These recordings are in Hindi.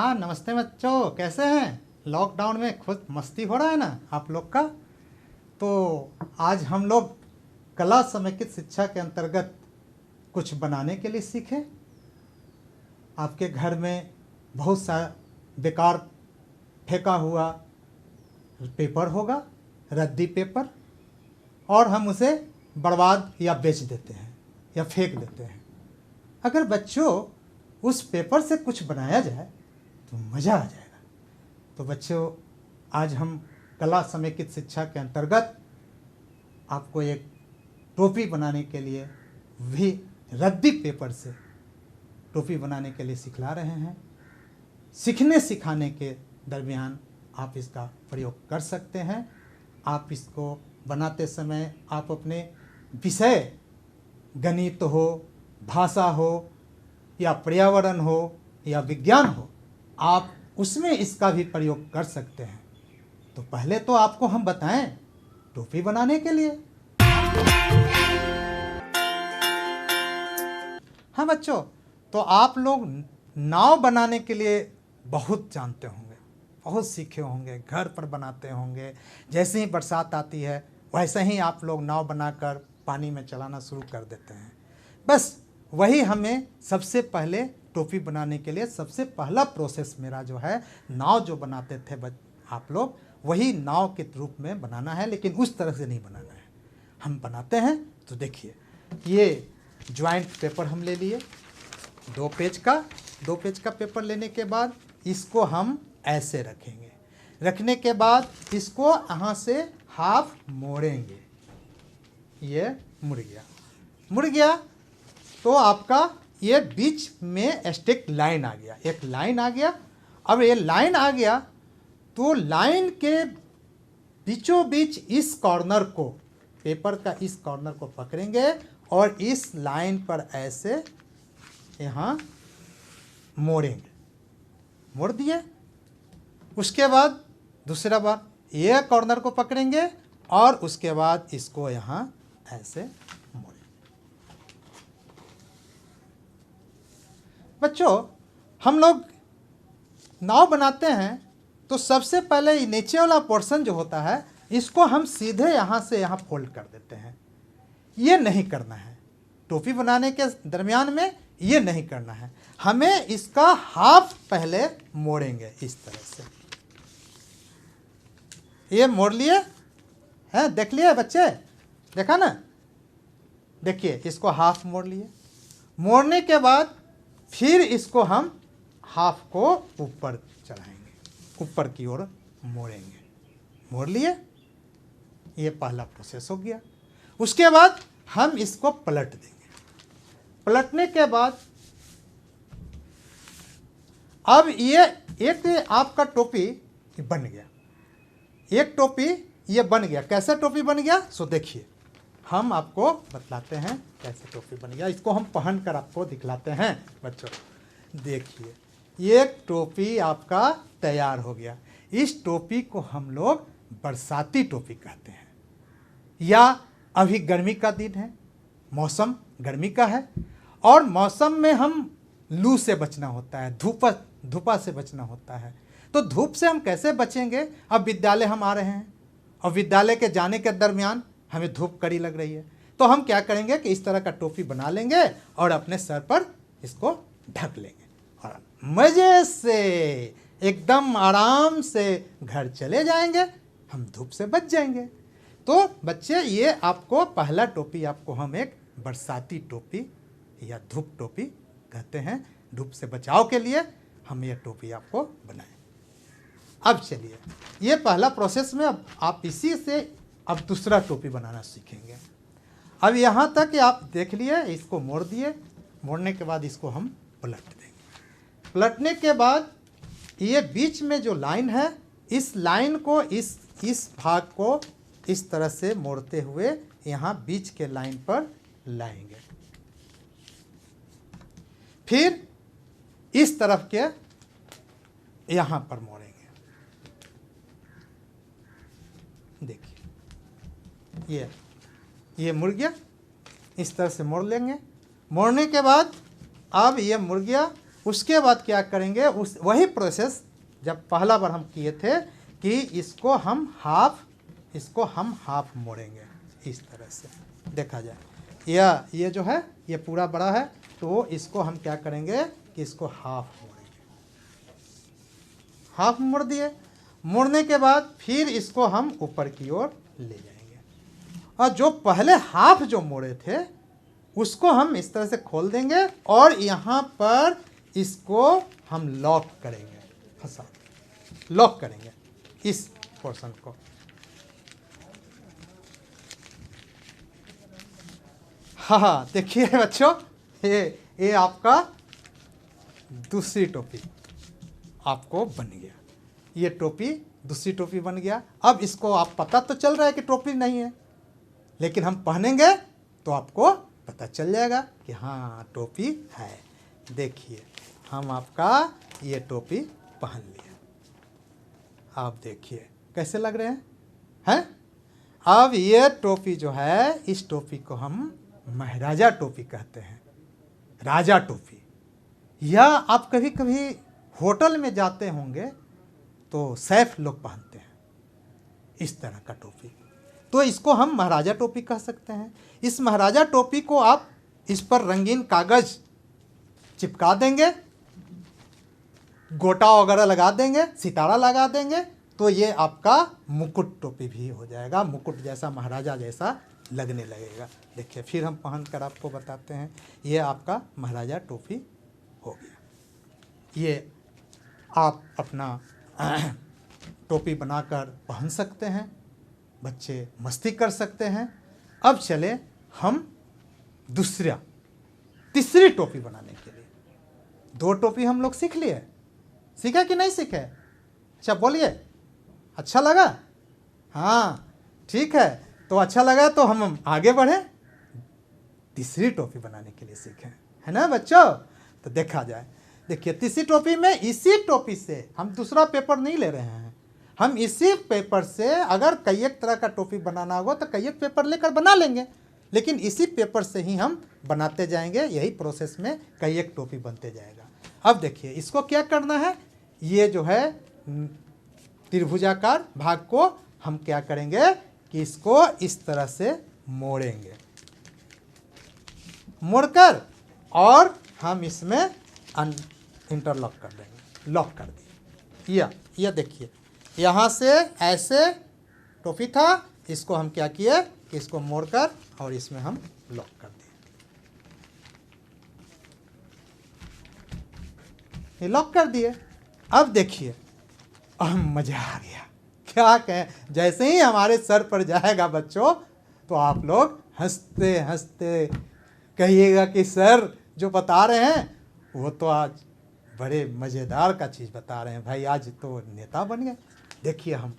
हाँ नमस्ते बच्चों, कैसे हैं? लॉकडाउन में खुद मस्ती हो रहा है ना आप लोग का। तो आज हम लोग कला समेकित शिक्षा के अंतर्गत कुछ बनाने के लिए सीखे। आपके घर में बहुत सा बेकार फेंका हुआ पेपर होगा, रद्दी पेपर, और हम उसे बर्बाद या बेच देते हैं या फेंक देते हैं। अगर बच्चों उस पेपर से कुछ बनाया जाए तो मज़ा आ जाएगा। तो बच्चों, आज हम कला समेकित शिक्षा के अंतर्गत आपको एक टोपी बनाने के लिए भी रद्दी पेपर से टोपी बनाने के लिए सिखला रहे हैं। सीखने सिखाने के दरमियान आप इसका प्रयोग कर सकते हैं। आप इसको बनाते समय आप अपने विषय, गणित हो, भाषा हो, या पर्यावरण हो, या विज्ञान हो, आप उसमें इसका भी प्रयोग कर सकते हैं। तो पहले तो आपको हम बताएं टोपी बनाने के लिए। हाँ बच्चों, तो आप लोग नाव बनाने के लिए बहुत जानते होंगे, बहुत सीखे होंगे, घर पर बनाते होंगे। जैसे ही बरसात आती है वैसे ही आप लोग नाव बनाकर पानी में चलाना शुरू कर देते हैं। बस वही हमें सबसे पहले टोपी बनाने के लिए सबसे पहला प्रोसेस मेरा जो है, नाव जो बनाते थे आप लोग, वही नाव के रूप में बनाना है, लेकिन उस तरह से नहीं बनाना है। हम बनाते हैं तो देखिए, ये ज्वाइंट पेपर हम ले लिए, 2 पेज का पेपर लेने के बाद इसको हम ऐसे रखेंगे। रखने के बाद इसको यहाँ से हाफ मोड़ेंगे। ये मुड़ गया तो आपका ये बीच में स्टिक लाइन आ गया, एक लाइन आ गया। अब ये लाइन आ गया तो लाइन के बीचों बीच इस कॉर्नर को, पेपर का इस कॉर्नर को पकड़ेंगे और इस लाइन पर ऐसे यहाँ मोड़ेंगे। मोड़ दिए। उसके बाद दूसरा बार ये कॉर्नर को पकड़ेंगे और उसके बाद इसको यहाँ ऐसे मोड़ेंगे। बच्चों, हम लोग नाव बनाते हैं तो सबसे पहले नीचे वाला पोर्शन जो होता है, इसको हम सीधे यहाँ से यहाँ फोल्ड कर देते हैं। ये नहीं करना है। टोपी बनाने के दरमियान में ये नहीं करना है। हमें इसका हाफ पहले मोड़ेंगे इस तरह से। ये मोड़ लिए हैं, देख लिए बच्चे, देखा ना? देखिए, इसको हाफ मोड़ लिए। मोड़ने के बाद फिर इसको हम हाफ को ऊपर चढ़ाएंगे, ऊपर की ओर मोड़ेंगे। मोड़ लिए। ये पहला प्रोसेस हो गया। उसके बाद हम इसको पलट देंगे। पलटने के बाद अब ये एक आपका टोपी बन गया। एक टोपी ये बन गया। कैसे टोपी बन गया सो देखिए, हम आपको बतलाते हैं कैसे टोपी बन गया। इसको हम पहन कर आपको दिखलाते हैं बच्चों। देखिए, ये टोपी आपका तैयार हो गया। इस टोपी को हम लोग बरसाती टोपी कहते हैं। या अभी गर्मी का दिन है, मौसम गर्मी का है, और मौसम में हम लू से बचना होता है, धूपा से बचना होता है। तो धूप से हम कैसे बचेंगे? अब विद्यालय हम आ रहे हैं और विद्यालय के जाने के दरमियान हमें धूप कड़ी लग रही है, तो हम क्या करेंगे कि इस तरह का टोपी बना लेंगे और अपने सर पर इसको ढक लेंगे और मज़े से एकदम आराम से घर चले जाएंगे। हम धूप से बच जाएंगे। तो बच्चे, ये आपको पहला टोपी आपको हम एक बरसाती टोपी या धूप टोपी कहते हैं। धूप से बचाव के लिए हम ये टोपी आपको बनाएं। अब चलिए, ये पहला प्रोसेस में अब आप इसी से अब दूसरा टोपी बनाना सीखेंगे। अब यहाँ तक आप देख लिए, इसको मोड़ दिए। मोड़ने के बाद इसको हम पलट देंगे। पलटने के बाद ये बीच में जो लाइन है, इस लाइन को इस भाग को इस तरह से मोड़ते हुए यहाँ बीच के लाइन पर लाएंगे। फिर इस तरफ के यहाँ पर मोड़ेंगे। देखिए, ये मुड़ गया। इस तरह से मोड़ लेंगे। मोड़ने के बाद अब ये मुड़ गया उसके बाद क्या करेंगे, उस वही प्रोसेस जब पहला बार हम किए थे कि इसको हम हाफ मोड़ेंगे इस तरह से। देखा जाए ये जो है ये पूरा बड़ा है, तो इसको हम क्या करेंगे कि इसको हाफ मोड़ेंगे। हाफ मोड़ दिए, मोड़ने के बाद फिर इसको हम ऊपर की ओर ले जाएंगे, और जो पहले हाफ जो मोड़े थे उसको हम इस तरह से खोल देंगे और यहाँ पर इसको हम लॉक करेंगे, फंसा लॉक करेंगे इस पोर्शन को। हाँ देखिए बच्चों, ये आपका दूसरी टोपी आपको बन गया। ये टोपी दूसरी टोपी बन गया। अब इसको आप पता तो चल रहा है कि टोपी नहीं है, लेकिन हम पहनेंगे तो आपको पता चल जाएगा कि हाँ टोपी है। देखिए हम आपका ये टोपी पहन लिया। आप देखिए कैसे लग रहे हैं? अब ये टोपी जो है, इस टोपी को हम महाराजा टोपी कहते हैं, राजा टोपी। या आप कभी कभी होटल में जाते होंगे तो शेफ लोग पहनते हैं इस तरह का टोपी, तो इसको हम महाराजा टोपी कह सकते हैं। इस महाराजा टोपी को आप इस पर रंगीन कागज चिपका देंगे, गोटा वगैरह लगा देंगे, सितारा लगा देंगे, तो ये आपका मुकुट टोपी भी हो जाएगा। मुकुट जैसा, महाराजा जैसा लगने लगेगा। देखिए फिर हम पहन कर आपको बताते हैं। ये आपका महाराजा टोपी हो गया। ये आप अपना टोपी बनाकर पहन सकते हैं, बच्चे मस्ती कर सकते हैं। अब चले हम तीसरी टोपी बनाने के लिए। 2 टोपी हम लोग सीख लिए, सीखा कि नहीं सीखे? अच्छा बोलिए, अच्छा लगा? हाँ ठीक है, तो अच्छा लगा तो हम आगे बढ़े, तीसरी टोपी बनाने के लिए सीखें, है ना बच्चों? तो देखा जाए, देखिए तीसरी टोपी में इसी टोपी से हम दूसरा पेपर नहीं ले रहे हैं। हम इसी पेपर से अगर कई एक तरह का टोपी बनाना होगा तो कई एक पेपर लेकर बना लेंगे, लेकिन इसी पेपर से ही हम बनाते जाएंगे। यही प्रोसेस में कई एक टोपी बनते जाएगा। अब देखिए इसको क्या करना है, ये जो है त्रिभुजाकार भाग को हम क्या करेंगे कि इसको इस तरह से मोड़ेंगे, मोड़कर और हम इसमें इंटरलॉक कर देंगे। लॉक कर दिए। यह देखिए यहाँ से ऐसे टोपी था, इसको हम क्या किए कि इसको मोड़कर और इसमें हम लॉक कर दिए। ये लॉक कर दिए। अब देखिए अब मजा आ गया। क्या कहें, जैसे ही हमारे सर पर जाएगा बच्चों तो आप लोग हंसते हंसते कहिएगा कि सर जो बता रहे हैं वो तो आज बड़े मज़ेदार का चीज़ बता रहे हैं भाई, आज तो नेता बन गए। देखिए हम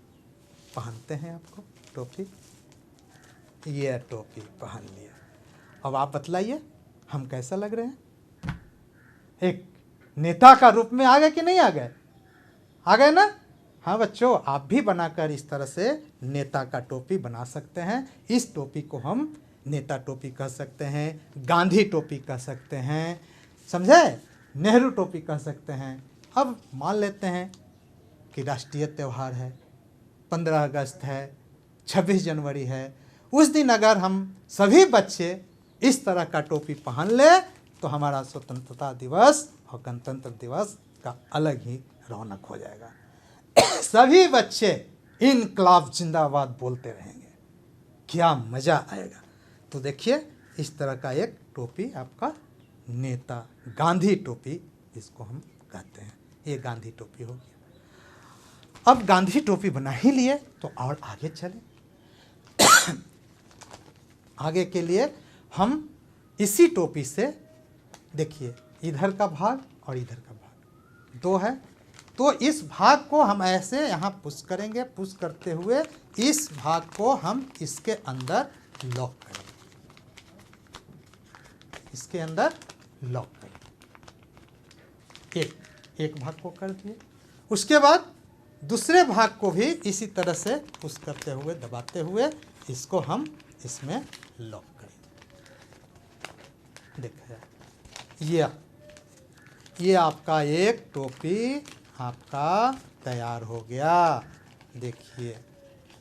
पहनते हैं आपको टोपी, ये टोपी पहन लिया। अब आप बतलाइए हम कैसा लग रहे हैं? एक नेता का रूप में आ गए कि नहीं आ गए? आ गए ना? हाँ बच्चों, आप भी बनाकर इस तरह से नेता का टोपी बना सकते हैं। इस टोपी को हम नेता टोपी कह सकते हैं, गांधी टोपी कह सकते हैं, समझे? नेहरू टोपी कह सकते हैं। अब मान लेते हैं कि राष्ट्रीय त्यौहार है, 15 अगस्त है, 26 जनवरी है, उस दिन अगर हम सभी बच्चे इस तरह का टोपी पहन ले तो हमारा स्वतंत्रता दिवस और गणतंत्र दिवस का अलग ही रौनक हो जाएगा। सभी बच्चे इनकलाब जिंदाबाद बोलते रहेंगे, क्या मज़ा आएगा। तो देखिए इस तरह का एक टोपी आपका नेता, गांधी टोपी इसको हम कहते हैं, ये गांधी टोपी हो गया। अब गांधी टोपी बना ही लिए तो और आगे चले। आगे के लिए हम इसी टोपी से, देखिए इधर का भाग और इधर का भाग 2 है, तो इस भाग को हम ऐसे यहाँ पुश करेंगे। पुश करते हुए इस भाग को हम इसके अंदर लॉक करेंगे, इसके अंदर लॉक करेंगे। एक भाग को कर दिए। उसके बाद दूसरे भाग को भी इसी तरह से पुश करते हुए, दबाते हुए इसको हम इसमें लॉक करेंगे। देखा जाए ये आपका एक टोपी आपका तैयार हो गया। देखिए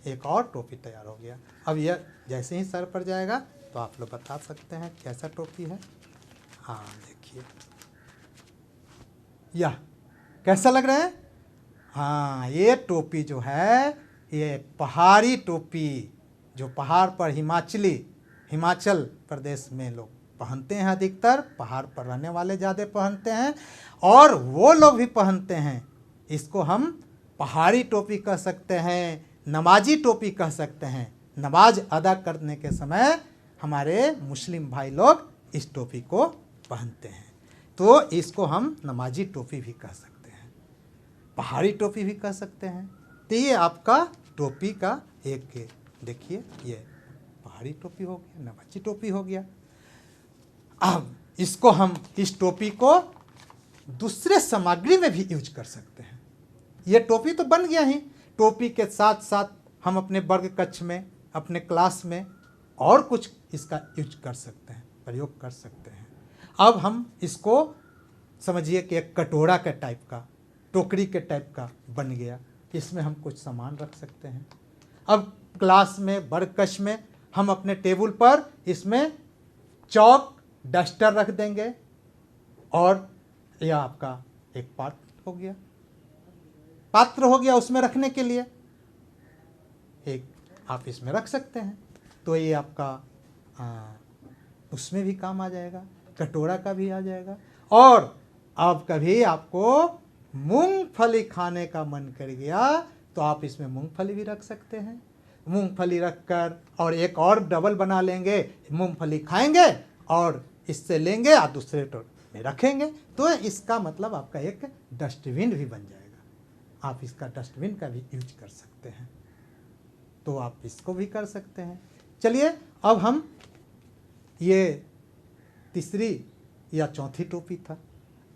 एक और टोपी तैयार हो गया। अब यह जैसे ही सर पर जाएगा तो आप लोग बता सकते हैं कैसा टोपी है। हाँ देखिए यह कैसा लग रहा है। हाँ ये टोपी जो है ये पहाड़ी टोपी, जो पहाड़ पर हिमाचल प्रदेश में लोग पहनते हैं, अधिकतर पहाड़ पर रहने वाले ज़्यादा पहनते हैं और वो लोग भी पहनते हैं। इसको हम पहाड़ी टोपी कह सकते हैं, नमाजी टोपी कह सकते हैं। नमाज अदा करने के समय हमारे मुस्लिम भाई लोग इस टोपी को पहनते हैं, तो इसको हम नमाजी टोपी भी कह सकते हैं, पहाड़ी टोपी भी कह सकते हैं। तो ये आपका टोपी का एक देखिए, ये पहाड़ी टोपी हो गया, नमाजी टोपी हो गया। अब इसको हम इस टोपी को दूसरे सामग्री में भी यूज कर सकते हैं। ये टोपी तो बन गया ही, टोपी के साथ साथ हम अपने वर्ग कक्ष में, अपने क्लास में और कुछ इसका यूज कर सकते हैं, प्रयोग कर सकते हैं। अब हम इसको समझिए कि एक कटोरा के टाइप का, टोकरी के टाइप का बन गया, इसमें हम कुछ सामान रख सकते हैं। अब क्लास में, वर्ग कक्ष में हम अपने टेबल पर इसमें चौक, डस्टर रख देंगे और यह आपका एक पात्र हो गया उसमें रखने के लिए, एक आप इसमें रख सकते हैं। तो ये आपका उसमें भी काम आ जाएगा, कटोरा का भी आ जाएगा। और अब कभी आपको मूंगफली खाने का मन कर गया तो आप इसमें मूंगफली भी रख सकते हैं। मूंगफली रखकर और एक और डबल बना लेंगे, मूंगफली खाएंगे और इससे लेंगे और दूसरे में रखेंगे, तो इसका मतलब आपका एक डस्टबिन भी बन जाएगा। आप इसका डस्टबिन का भी यूज कर सकते हैं, तो आप इसको भी कर सकते हैं। चलिए अब हम ये तीसरी या चौथी टोपी था,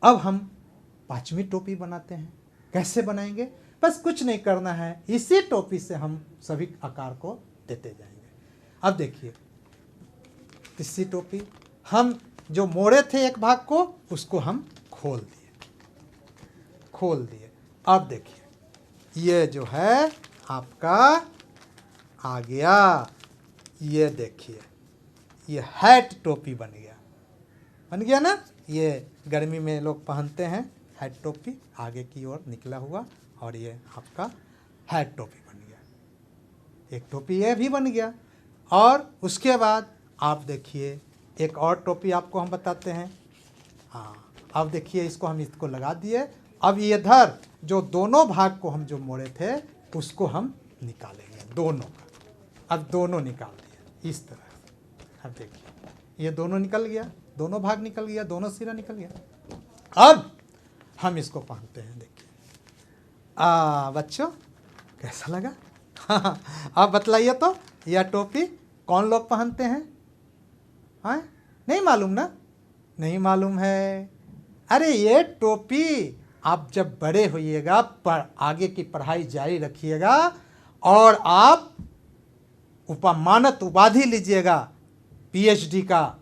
अब हम पांचवी टोपी बनाते हैं। कैसे बनाएंगे? बस कुछ नहीं करना है, इसी टोपी से हम सभी आकार को देते जाएंगे। अब देखिए तीसरी टोपी, हम जो मोड़े थे एक भाग को उसको हम खोल दिए। अब देखिए ये जो है आपका आ गया, ये देखिए ये हैट टोपी बन गया ना। ये गर्मी में लोग पहनते हैं हैट टोपी, आगे की ओर निकला हुआ, और ये आपका हैट टोपी बन गया। एक टोपी ये भी बन गया। और उसके बाद आप देखिए एक और टोपी आपको हम बताते हैं। हाँ अब देखिए इसको हम इसको लगा दिए। अब इधर जो दोनों भाग को हम जो मोड़े थे उसको हम निकालेंगे, दोनों का। अब दोनों निकाल दिए इस तरह। अब देखिए ये दोनों निकल गया, दोनों भाग निकल गया, दोनों सिरा निकल गया। अब हम इसको पहनते हैं। देखिए बच्चों कैसा लगा? आप बतलाइए तो, यह टोपी कौन लोग पहनते हैं? हाँ नहीं मालूम ना? नहीं मालूम है? अरे ये टोपी आप जब बड़े होइएगा, पर आगे की पढ़ाई जारी रखिएगा और आप मानद उपाधि लीजिएगा, पीएचडी का,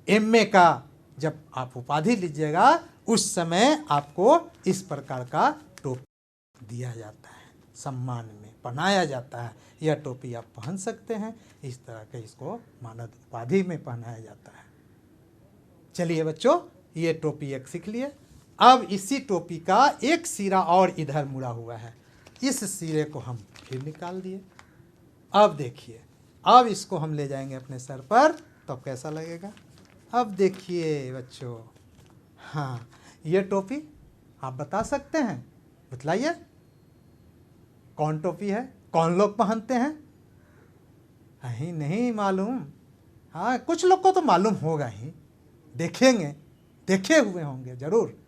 एमए का, जब आप उपाधि लीजिएगा उस समय आपको इस प्रकार का टोपी दिया जाता है, सम्मान में पहनाया जाता है। यह टोपी आप पहन सकते हैं, इस तरह के इसको मानद उपाधि में पहनाया जाता है। चलिए बच्चों ये टोपी एक सीख लिए। अब इसी टोपी का एक सिरा और इधर मुड़ा हुआ है, इस सिरे को हम फिर निकाल दिए। अब देखिए अब इसको हम ले जाएंगे अपने सर पर, तो कैसा लगेगा? अब देखिए बच्चों, हाँ ये टोपी आप बता सकते हैं? बतलाइए कौन टोपी है, कौन लोग पहनते हैं? नहीं मालूम? हाँ कुछ लोग को तो मालूम होगा ही, देखेंगे, देखे हुए होंगे जरूर।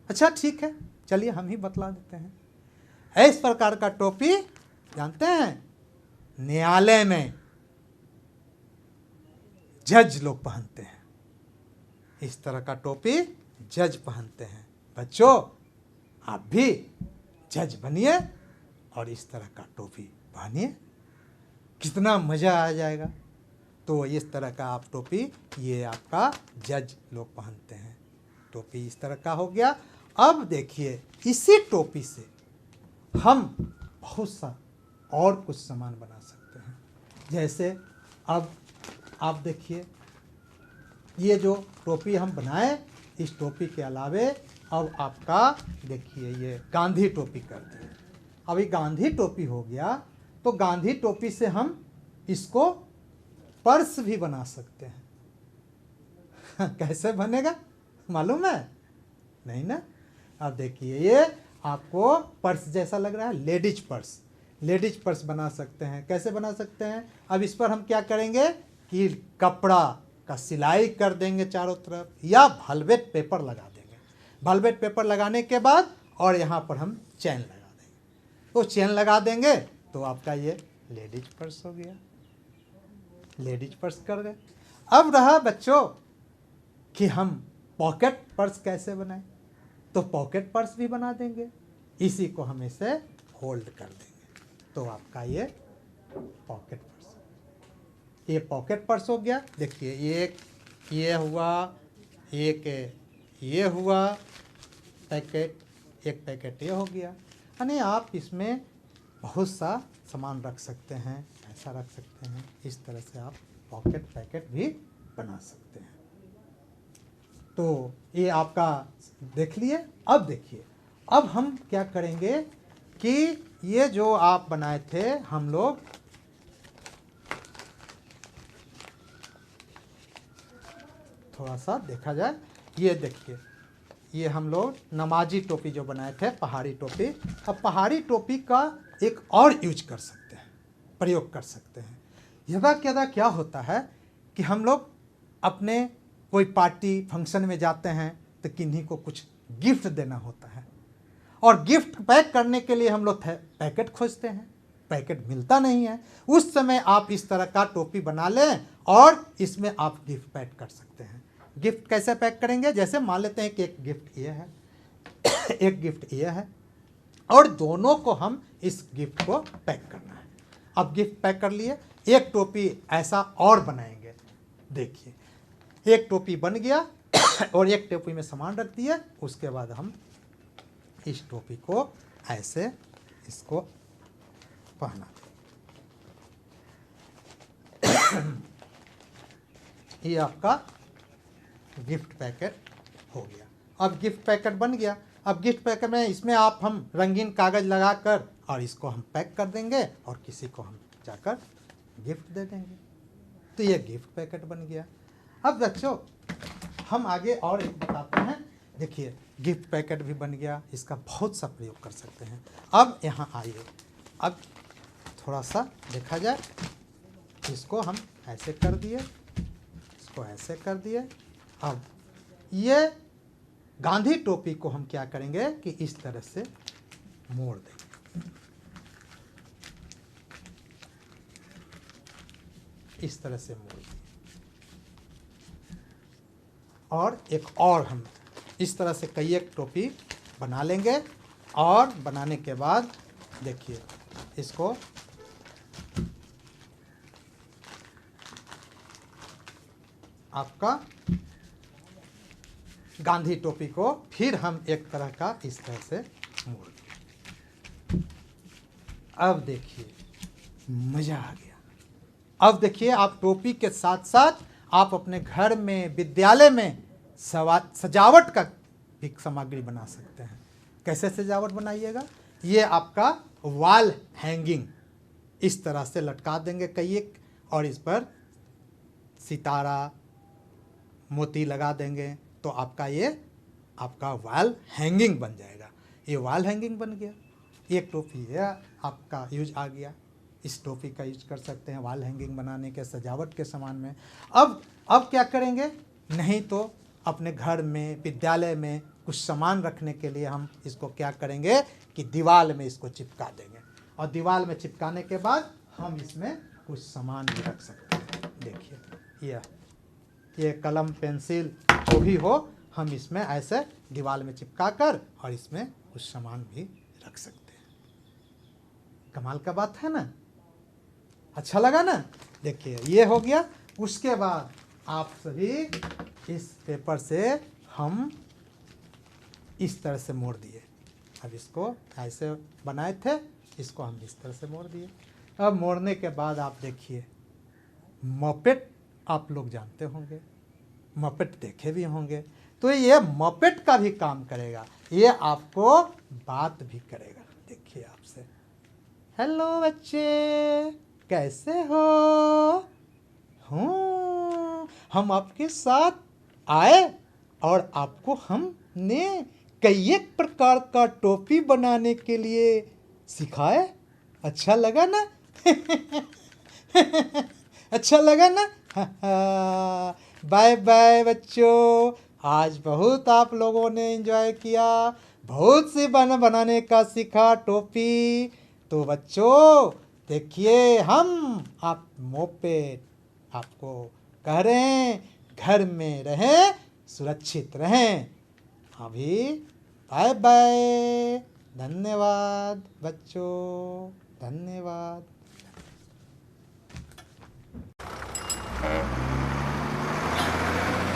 अच्छा ठीक है, चलिए हम ही बतला देते हैं। इस प्रकार का टोपी जानते हैं न्यायालय में जज लोग पहनते हैं, इस तरह का टोपी जज पहनते हैं। बच्चों आप भी जज बनिए और इस तरह का टोपी पहनिए, कितना मज़ा आ जाएगा। तो इस तरह का आप टोपी ये आपका जज लोग पहनते हैं। टोपी इस तरह का हो गया। अब देखिए इसी टोपी से हम बहुत सा और कुछ सामान बना सकते हैं। जैसे अब आप देखिए ये जो टोपी हम बनाए, इस टोपी के अलावे अब आपका देखिए ये गांधी टोपी कर दी। अब ये गांधी टोपी हो गया, तो गांधी टोपी से हम इसको पर्स भी बना सकते हैं। कैसे बनेगा मालूम है? नहीं ना। अब देखिए ये आपको पर्स जैसा लग रहा है, लेडीज पर्स। लेडीज पर्स बना सकते हैं। कैसे बना सकते हैं? अब इस पर हम क्या करेंगे कि कपड़ा का सिलाई कर देंगे चारों तरफ, या वेलवेट पेपर लगा देंगे। वेलवेट पेपर लगाने के बाद और यहाँ पर हम चेन लगा देंगे। तो चेन लगा देंगे तो आपका ये लेडीज पर्स हो गया। लेडीज पर्स कर गए। अब रहा बच्चों कि हम पॉकेट पर्स कैसे बनाएं, तो पॉकेट पर्स भी बना देंगे। इसी को हम इसे होल्ड कर देंगे, तो आपका ये पॉकेट पर्स, ये पॉकेट पर्स हो गया। देखिए एक ये हुआ, एक ये हुआ पैकेट, एक पैकेट ये हो गया। यानी आप इसमें बहुत सा सामान रख सकते हैं, ऐसा रख सकते हैं। इस तरह से आप पॉकेट पैकेट भी बना सकते हैं। तो ये आपका देख लिए। अब देखिए, अब हम क्या करेंगे कि ये जो आप बनाए थे हम लोग, थोड़ा सा देखा जाए, ये देखिए ये हम लोग नमाजी टोपी जो बनाए थे, पहाड़ी टोपी। अब पहाड़ी टोपी का एक और यूज कर सकते हैं, प्रयोग कर सकते हैं। यदा क्या होता है कि हम लोग अपने कोई पार्टी फंक्शन में जाते हैं तो किन्हीं को कुछ गिफ्ट देना होता है, और गिफ्ट पैक करने के लिए हम लोग पैकेट खोजते हैं, पैकेट मिलता नहीं है। उस समय आप इस तरह का टोपी बना लें और इसमें आप गिफ्ट पैक कर सकते हैं। गिफ्ट कैसे पैक करेंगे? जैसे मान लेते हैं कि एक गिफ्ट ये है, एक गिफ्ट ये है, और दोनों को हम इस गिफ्ट को पैक करना है। अब गिफ्ट पैक कर लिए, एक टोपी ऐसा और बनाएंगे। देखिए एक टोपी बन गया और एक टोपी में सामान रख दिया। उसके बाद हम इस टोपी को ऐसे इसको पहना ये आपका गिफ्ट पैकेट हो गया। अब गिफ्ट पैकेट बन गया। अब गिफ्ट पैकेट में इसमें आप हम रंगीन कागज लगाकर और इसको हम पैक कर देंगे और किसी को हम जाकर गिफ्ट दे देंगे। तो ये गिफ्ट पैकेट बन गया। अब बच्चों हम आगे और एक बताते हैं। देखिए गिफ्ट पैकेट भी बन गया, इसका बहुत सा प्रयोग कर सकते हैं। अब यहाँ आइए, अब थोड़ा सा देखा जाए, इसको हम ऐसे कर दिए, इसको ऐसे कर दिए। अब ये गांधी टोपी को हम क्या करेंगे कि इस तरह से मोड़ देंगे, इस तरह से मोड़ देंगे। और एक और हम इस तरह से कई एक टोपी बना लेंगे, और बनाने के बाद देखिए इसको आपका गांधी टोपी को फिर हम एक तरह का इस तरह से मोड़ देंगे। अब देखिए मजा आ गया। अब देखिए आप टोपी के साथ साथ आप अपने घर में, विद्यालय में सजावट का भी सामग्री बना सकते हैं। कैसे सजावट बनाइएगा? ये आपका वॉल हैंगिंग इस तरह से लटका देंगे कई एक, और इस पर सितारा मोती लगा देंगे, तो आपका ये आपका वॉल हैंगिंग बन जाएगा। ये वॉल हैंगिंग बन गया। एक टोपी है आपका यूज आ गया, इस टोपी का यूज कर सकते हैं वॉल हैंगिंग बनाने के, सजावट के सामान में। अब क्या करेंगे? नहीं तो अपने घर में, विद्यालय में कुछ सामान रखने के लिए हम इसको क्या करेंगे कि दीवार में इसको चिपका देंगे, और दीवार में चिपकाने के बाद हम इसमें कुछ सामान भी रख सकते हैं। देखिए ये कलम, पेंसिल जो भी हो, हम इसमें ऐसे दीवार में चिपका कर और इसमें कुछ सामान भी रख सकते हैं। कमाल का बात है ना? अच्छा लगा ना? देखिए ये हो गया। उसके बाद आप सभी इस पेपर से हम इस तरह से मोड़ दिए। अब इसको ऐसे बनाए थे, इसको हम इस तरह से मोड़ दिए। अब मोड़ने के बाद आप देखिए, मपेट आप लोग जानते होंगे, मपेट देखे भी होंगे, तो ये मपेट का भी काम करेगा, ये आपको बात भी करेगा। देखिए आपसे, हेलो बच्चे कैसे हो, हूँ हम आपके साथ आए और आपको हमने कई एक प्रकार का टोपी बनाने के लिए सिखाए। अच्छा लगा ना? अच्छा लगा ना? बाय बाय बच्चों, आज बहुत आप लोगों ने एंजॉय किया, बहुत सी बनाने का सीखा टोपी। तो बच्चों देखिए, हम आप मोपेट आपको कह रहे हैं घर में रहें, सुरक्षित रहें। अभी बाय बाय, धन्यवाद बच्चों, धन्यवाद।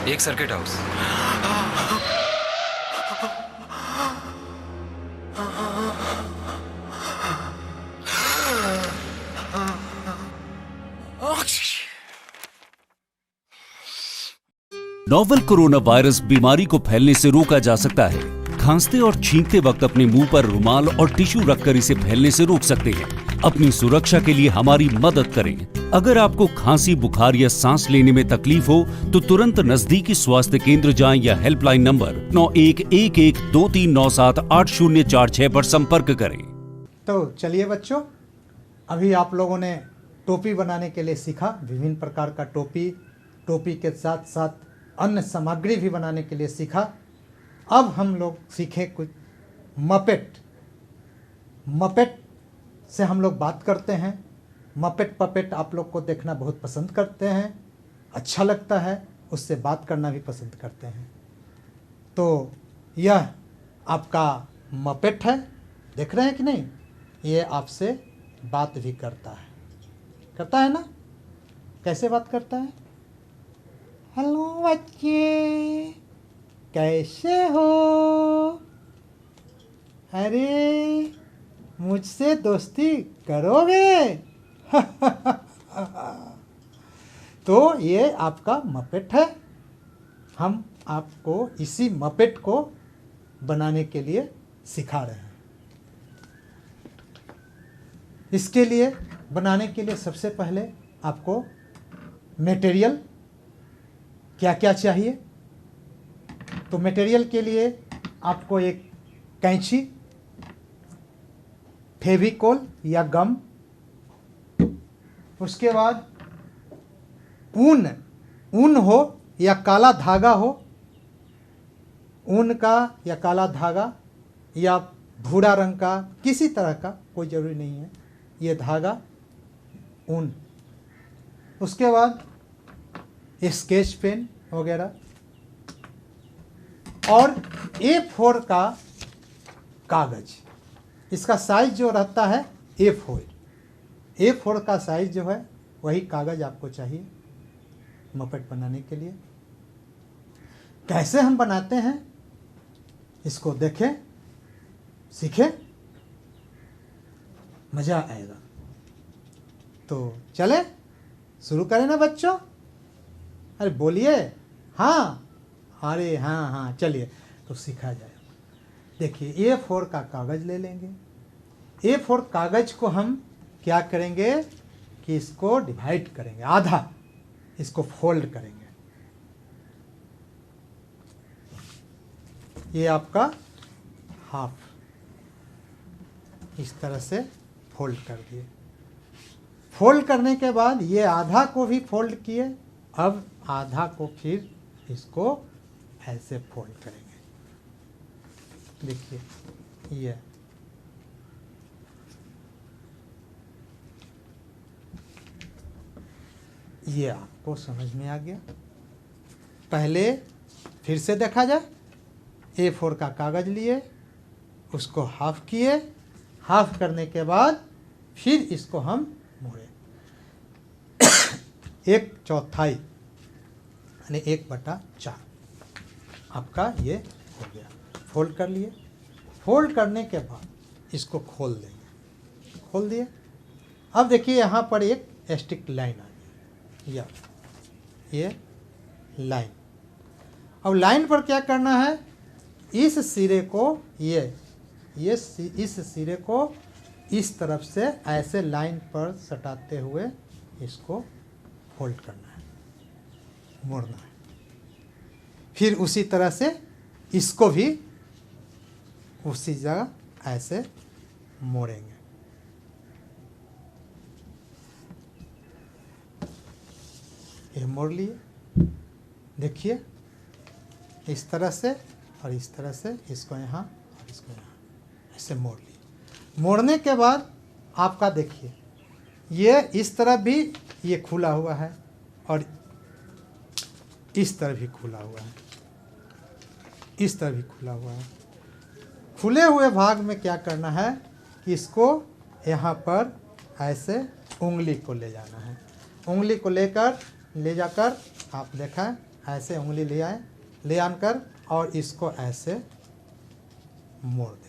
एक circuit house. Novel corona virus बीमारी को फैलने से रोका जा सकता है। खांसते और छींकते वक्त अपने मुंह पर रुमाल और टिश्यू रखकर इसे फैलने से रोक सकते हैं। अपनी सुरक्षा के लिए हमारी मदद करें। अगर आपको खांसी, बुखार या सांस लेने में तकलीफ हो तो तुरंत नजदीकी स्वास्थ्य केंद्र जाएं या हेल्पलाइन नंबर 911123978046 पर संपर्क करें। तो चलिए बच्चों, अभी आप लोगों ने टोपी बनाने के लिए सीखा, विभिन्न प्रकार का टोपी, टोपी के साथ साथ अन्य सामग्री भी बनाने के लिए सीखा। अब हम लोग सीखें कुछ मपेट। मपेट से हम लोग बात करते हैं। मपेट पपेट आप लोग को देखना बहुत पसंद करते हैं, अच्छा लगता है, उससे बात करना भी पसंद करते हैं। तो यह आपका मपेट है, देख रहे हैं कि नहीं? ये आपसे बात भी करता है ना? कैसे बात करता है? हेलो बच्चे कैसे हो, अरे मुझसे दोस्ती करोगे? तो ये आपका मपेट है। हम आपको इसी मपेट को बनाने के लिए सिखा रहे हैं। इसके लिए बनाने के लिए सबसे पहले आपको मटेरियल क्या क्या चाहिए। तो मटेरियल के लिए आपको एक कैंची, फेविकोल या गम, उसके बाद ऊन हो या काला धागा हो, ऊन का या काला धागा या भूरा रंग का, किसी तरह का कोई ज़रूरी नहीं है, ये धागा, ऊन। उसके बाद स्केच पेन वगैरह, और A4 का कागज़। इसका साइज जो रहता है A4 का साइज जो है वही कागज़ आपको चाहिए मपेट बनाने के लिए। कैसे हम बनाते हैं इसको देखें, सीखें, मज़ा आएगा। तो चले शुरू करें ना बच्चों? अरे बोलिए हाँ, अरे हाँ चलिए तो सीखा जाए। देखिए A4 का कागज़ ले लेंगे। A4 कागज़ को हम क्या करेंगे कि इसको डिवाइड करेंगे, आधा इसको फोल्ड करेंगे। ये आपका हाफ, इस तरह से फोल्ड कर दिए। फोल्ड करने के बाद ये आधा को भी फोल्ड किए, अब आधा को फिर इसको ऐसे फोल्ड करेंगे। देखिए ये आपको समझ में आ गया। पहले फिर से देखा जाए, A4 का कागज़ लिए, उसको हाफ किए, हाफ करने के बाद फिर इसको हम मोड़े 1/4 यानी 1/4 आपका ये हो गया। फोल्ड कर लिए। फोल्ड करने के बाद इसको खोल देंगे, खोल दिए। अब देखिए यहाँ पर एक स्टिक लाइन आ गई, या ये लाइन। अब लाइन पर क्या करना है, इस सिरे को इस सिरे को इस तरफ से ऐसे लाइन पर सटाते हुए इसको फोल्ड करना है, मोड़ना है। फिर उसी तरह से इसको भी उसी जगह ऐसे मोड़ेंगे। ये मोड़ लिए, देखिए इस तरह से और इस तरह से, इसको यहाँ और इसको यहाँ ऐसे मोड़ लिए। मोड़ने के बाद आपका देखिए ये इस तरफ भी ये खुला हुआ है और इस तरफ भी खुला हुआ है, इस तरफ भी खुला हुआ है। खुले हुए भाग में क्या करना है कि इसको यहाँ पर ऐसे उंगली को ले जाना है। उंगली को ले जाकर आप देखें, ऐसे उंगली ले आए, ले आकर और इसको ऐसे मोड़ देंगे।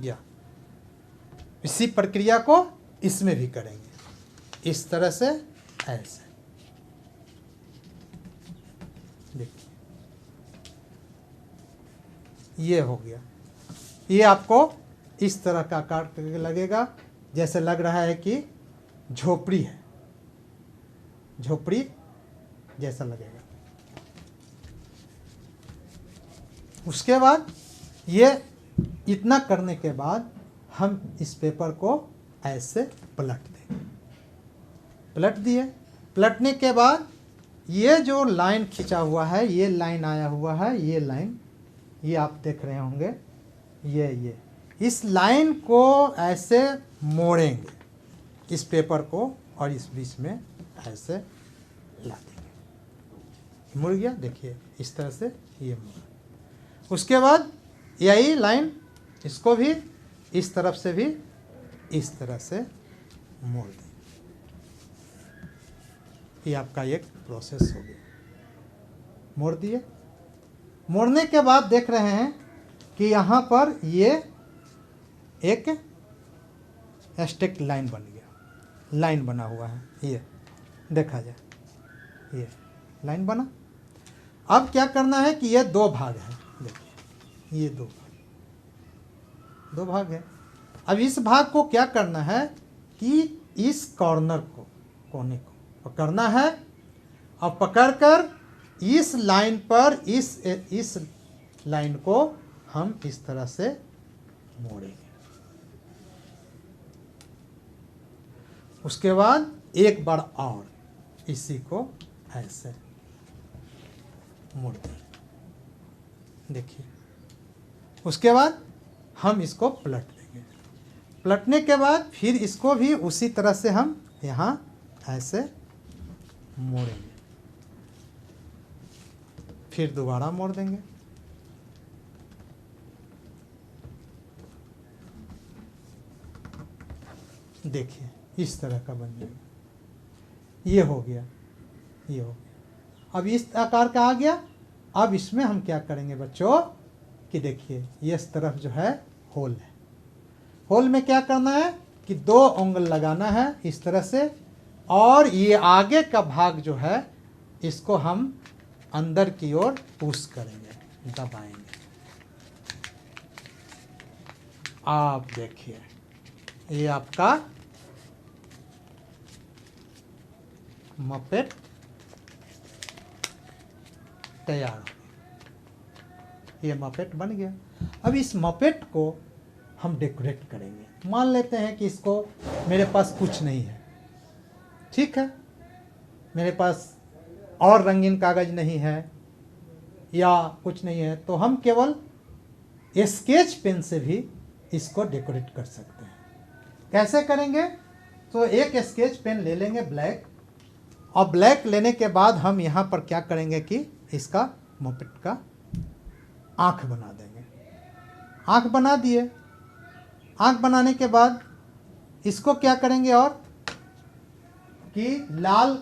या इसी प्रक्रिया को इसमें भी करेंगे, इस तरह से ऐसे। देखिए ये हो गया। ये आपको इस तरह का आकार लगेगा, जैसे लग रहा है कि झोपड़ी है, झोपड़ी जैसा लगेगा। उसके बाद ये इतना करने के बाद हम इस पेपर को ऐसे पलट देंगे। पलट दिए। पलटने के बाद ये जो लाइन खींचा हुआ है, ये लाइन आया हुआ है, ये लाइन, ये आप देख रहे होंगे, ये इस लाइन को ऐसे मोड़ेंगे, इस पेपर को, और इस बीच में ऐसे ला देंगे। मुड़ गया, देखिए इस तरह से ये मुड़ा। उसके बाद यही लाइन, इसको भी इस तरफ से भी इस तरह से मोड़ देंगे। ये आपका एक प्रोसेस हो गया। मोड़ दिए। मोड़ने के बाद देख रहे हैं कि यहाँ पर ये एक स्टिक लाइन बन गया, लाइन बना हुआ है, ये देखा जाए, ये लाइन बना। अब क्या करना है कि ये दो भाग है, देखिए ये दो भाग है। अब इस भाग को क्या करना है कि इस कॉर्नर को, कोने को पकड़ना है, और पकड़कर इस लाइन पर इस लाइन को हम इस तरह से मोड़ेंगे। उसके बाद एक बार और इसी को ऐसे मोड़ देंगे, देखिए। उसके बाद हम इसको पलट देंगे। पलटने के बाद फिर इसको भी उसी तरह से हम यहाँ ऐसे मोड़ेंगे, फिर दोबारा मोड़ देंगे। देखिए इस तरह का बन जाएगा। ये हो गया, ये हो गया। अब इस आकार का आ गया। अब इसमें हम क्या करेंगे बच्चों कि देखिए ये इस तरफ जो है होल है। होल में क्या करना है कि दो उंगल लगाना है इस तरह से, और ये आगे का भाग जो है इसको हम अंदर की ओर पुश करेंगे, दबाएंगे। आप देखिए ये आपका मपेट तैयार हो गया। ये मपेट बन गया। अब इस मपेट को हम डेकोरेट करेंगे। मान लेते हैं कि इसको मेरे पास कुछ नहीं है, ठीक है, मेरे पास और रंगीन कागज नहीं है या कुछ नहीं है, तो हम केवल स्केच पेन से भी इसको डेकोरेट कर सकते हैं। कैसे करेंगे? तो एक स्केच पेन ले लेंगे ब्लैक, और ब्लैक लेने के बाद हम यहाँ पर क्या करेंगे कि इसका मोपेट का आँख बना देंगे। आँख बना दिए। आँख बनाने के बाद इसको क्या करेंगे और कि लाल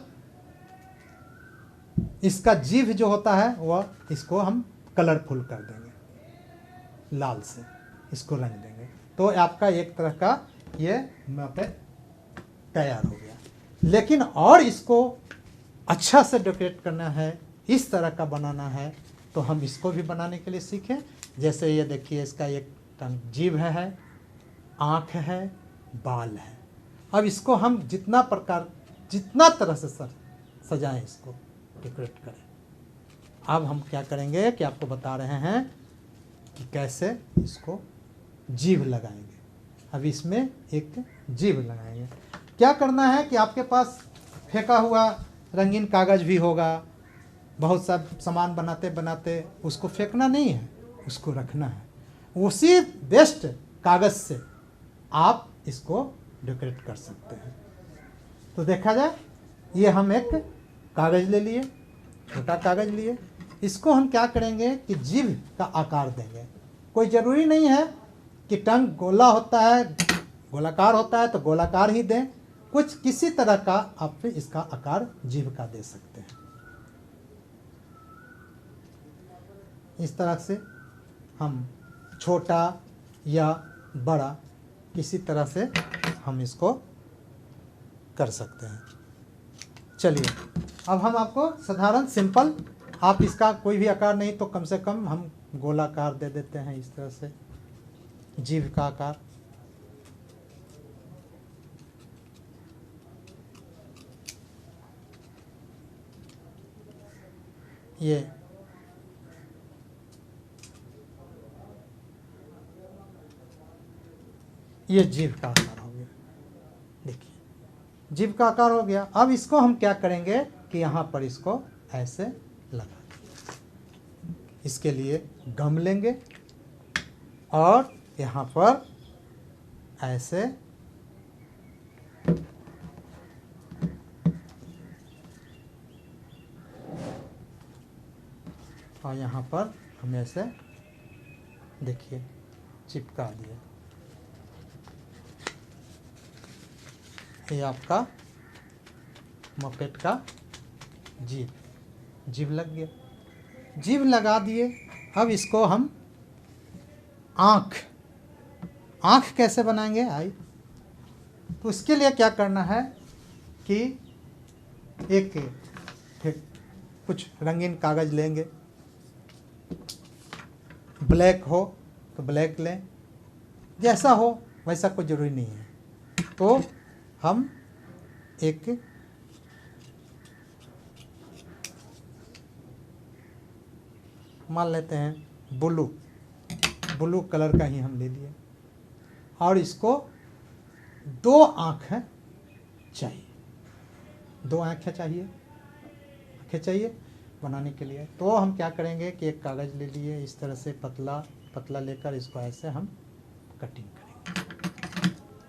इसका जीभ जो होता है वह इसको हम कलरफुल कर देंगे, लाल से इसको रंग देंगे। तो आपका एक तरह का ये मपेट तैयार हो गया। लेकिन और इसको अच्छा से डेकोरेट करना है, इस तरह का बनाना है, तो हम इसको भी बनाने के लिए सीखें। जैसे ये देखिए, इसका एक जीभ है, आँख है, बाल है। अब इसको हम जितना तरह से सजाएं, इसको डेकोरेट करें। अब हम क्या करेंगे कि आपको बता रहे हैं कि कैसे इसको जीभ लगाएंगे। अब इसमें एक जीभ लगाएंगे। क्या करना है कि आपके पास फेंका हुआ रंगीन कागज़ भी होगा, बहुत सा सामान बनाते बनाते उसको फेंकना नहीं है, उसको रखना है। उसी बेस्ट कागज़ से आप इसको डेकोरेट कर सकते हैं। तो देखा जाए, ये हम एक कागज़ ले लिए, छोटा कागज़ लिए, इसको हम क्या करेंगे कि जीभ का आकार देंगे। कोई ज़रूरी नहीं है कि टंग गोला होता है, गोलाकार होता है तो गोलाकार ही दें, कुछ किसी तरह का आप इसका आकार जीभ का दे सकते हैं। इस तरह से हम छोटा या बड़ा किसी तरह से हम इसको कर सकते हैं। चलिए, अब हम आपको साधारण सिंपल, आप इसका कोई भी आकार नहीं तो कम से कम हम गोलाकार दे देते हैं, इस तरह से जीभ का आकार। ये जीभ का आकार हो गया। देखिए, जीभ का आकार हो गया। अब इसको हम क्या करेंगे कि यहाँ पर इसको ऐसे लगा देंगे। इसके लिए गम लेंगे और यहाँ पर ऐसे और यहाँ पर हम ऐसे देखिए चिपका दिए। ये आपका मपेट का जीभ लग गया। जीभ लगा दिए। अब इसको हम आँख कैसे बनाएंगे आई, तो इसके लिए क्या करना है कि एक कुछ रंगीन कागज़ लेंगे, ब्लैक हो तो ब्लैक लें, जैसा हो वैसा कोई ज़रूरी नहीं है। तो हम एक मान लेते हैं ब्लू कलर का ही हम ले लिए और इसको 2 आँखें चाहिए, 2 आँखें चाहिए बनाने के लिए। तो हम क्या करेंगे कि एक कागज़ ले लिए, इस तरह से पतला लेकर इसको ऐसे हम कटिंग करेंगे।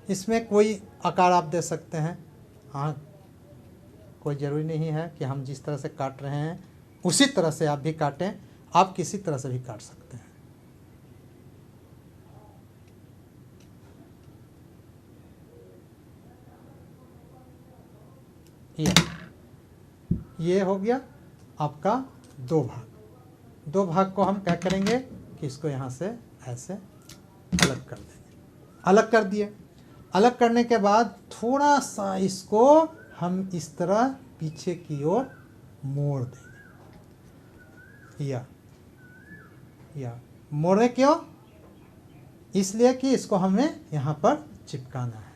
इसमें कोई आकार आप दे सकते हैं, हाँ, कोई ज़रूरी नहीं है कि हम जिस तरह से काट रहे हैं उसी तरह से आप भी काटें, आप किसी तरह से भी काट सकते हैं। ये हो गया आपका 2 भाग। 2 भाग को हम क्या करेंगे कि इसको यहाँ से ऐसे अलग कर देंगे। अलग कर दिए। अलग करने के बाद थोड़ा सा इसको हम इस तरह पीछे की ओर मोड़ देंगे। या मोड़े क्यों? इसलिए कि इसको हमें यहाँ पर चिपकाना है।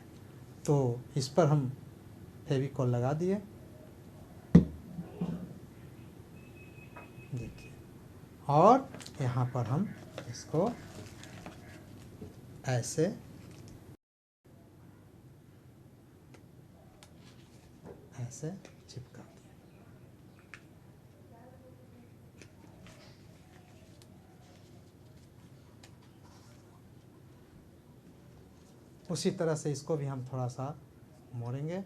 तो इस पर हम फेविकॉल लगा दिए, देखिए, और यहाँ पर हम इसको ऐसे चिपका दिए। उसी तरह से इसको भी हम थोड़ा सा मोड़ेंगे।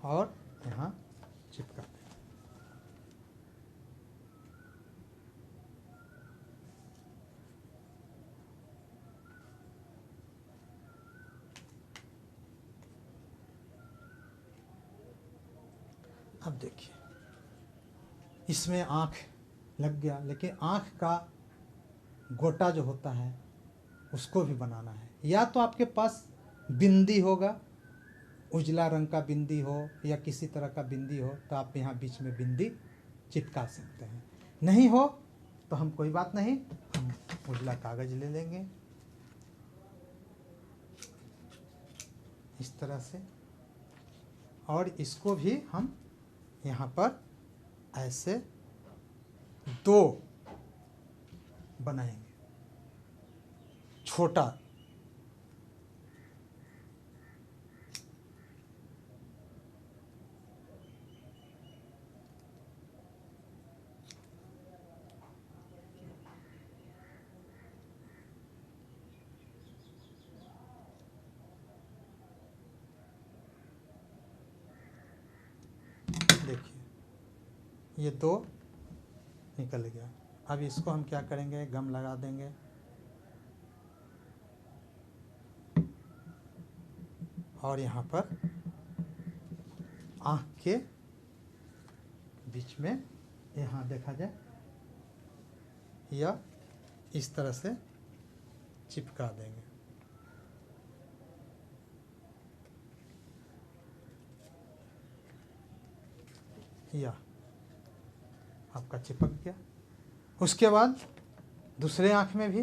और यहाँ चिपका दें। अब देखिए इसमें आँख लग गया, लेकिन आँख का गोटा जो होता है उसको भी बनाना है। या तो आपके पास बिंदी होगा, उजला रंग का बिंदी हो या किसी तरह का बिंदी हो तो आप यहाँ बीच में बिंदी चिपका सकते हैं। नहीं हो तो हम कोई बात नहीं, हम उजला कागज ले लेंगे इस तरह से, और इसको भी हम यहाँ पर ऐसे दो बनाएंगे छोटा। देखिए ये दो निकल गया। अब इसको हम क्या करेंगे, गम लगा देंगे। और यहाँ पर आँख के बीच में यहाँ देखा जाए या इस तरह से चिपका देंगे। या आपका चिपक गया। उसके बाद दूसरे आँख में भी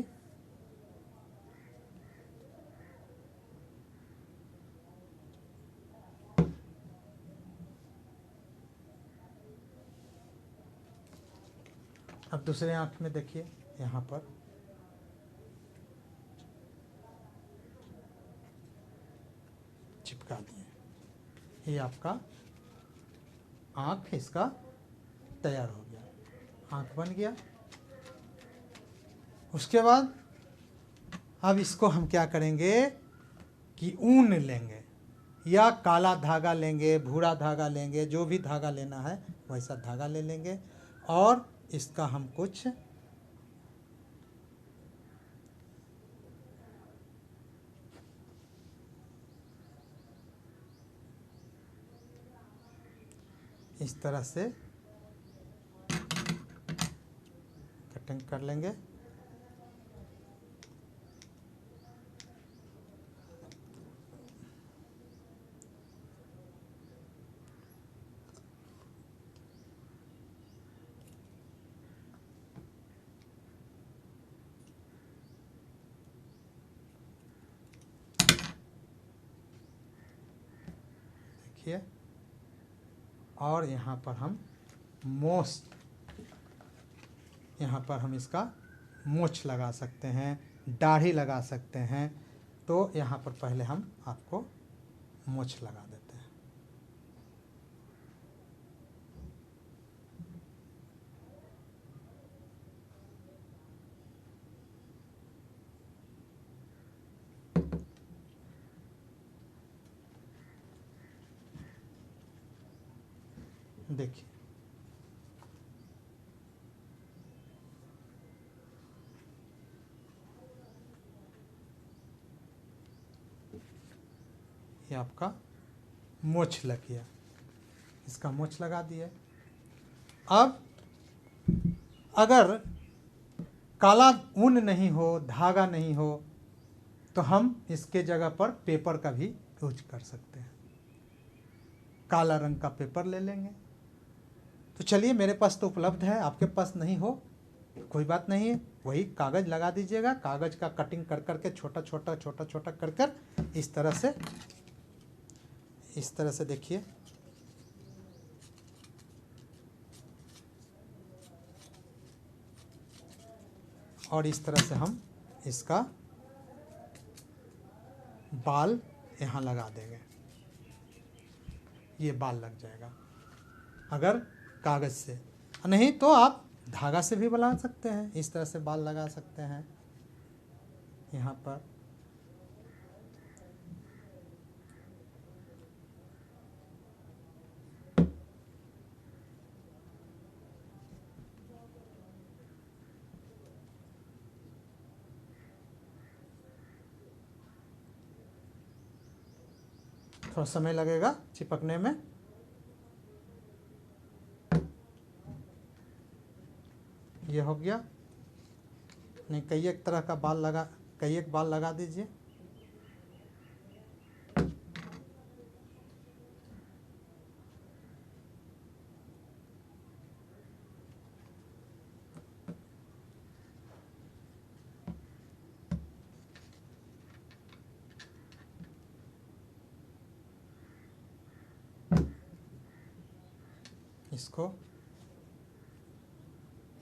अब दूसरे आँख में देखिए यहाँ पर चिपका दिए। ये आपका आँख इसका तैयार हो गया, आँख बन गया। उसके बाद अब इसको हम क्या करेंगे कि ऊन लेंगे या काला धागा लेंगे, भूरा धागा लेंगे, जो भी धागा लेना है वैसा धागा ले लेंगे और इसका हम कुछ इस तरह से कटिंग कर लेंगे। देखिए, और यहाँ पर हम यहाँ पर हम इसका मूछ लगा सकते हैं, दाढ़ी लगा सकते हैं। तो यहाँ पर पहले हम आपको मूछ लगा देते हैं। देखिए ये आपका मूछ लग गया, इसका मूछ लगा दिए। अब अगर काला ऊन नहीं हो, धागा नहीं हो, तो हम इसके जगह पर पेपर का भी यूज कर सकते हैं। काला रंग का पेपर ले लेंगे। तो चलिए, मेरे पास तो उपलब्ध है, आपके पास नहीं हो कोई बात नहीं है, वही कागज़ लगा दीजिएगा। कागज़ का कटिंग कर करके छोटा छोटा कर कर इस तरह से देखिए और इस तरह से हम इसका बाल यहाँ लगा देंगे। ये बाल लग जाएगा अगर कागज़ से, नहीं तो आप धागा से भी बना सकते हैं। इस तरह से बाल लगा सकते हैं यहाँ पर। थोड़ा समय लगेगा चिपकने में। ये हो गया। नहीं, कई एक तरह का बाल लगा, कई एक बाल लगा दीजिए। इसको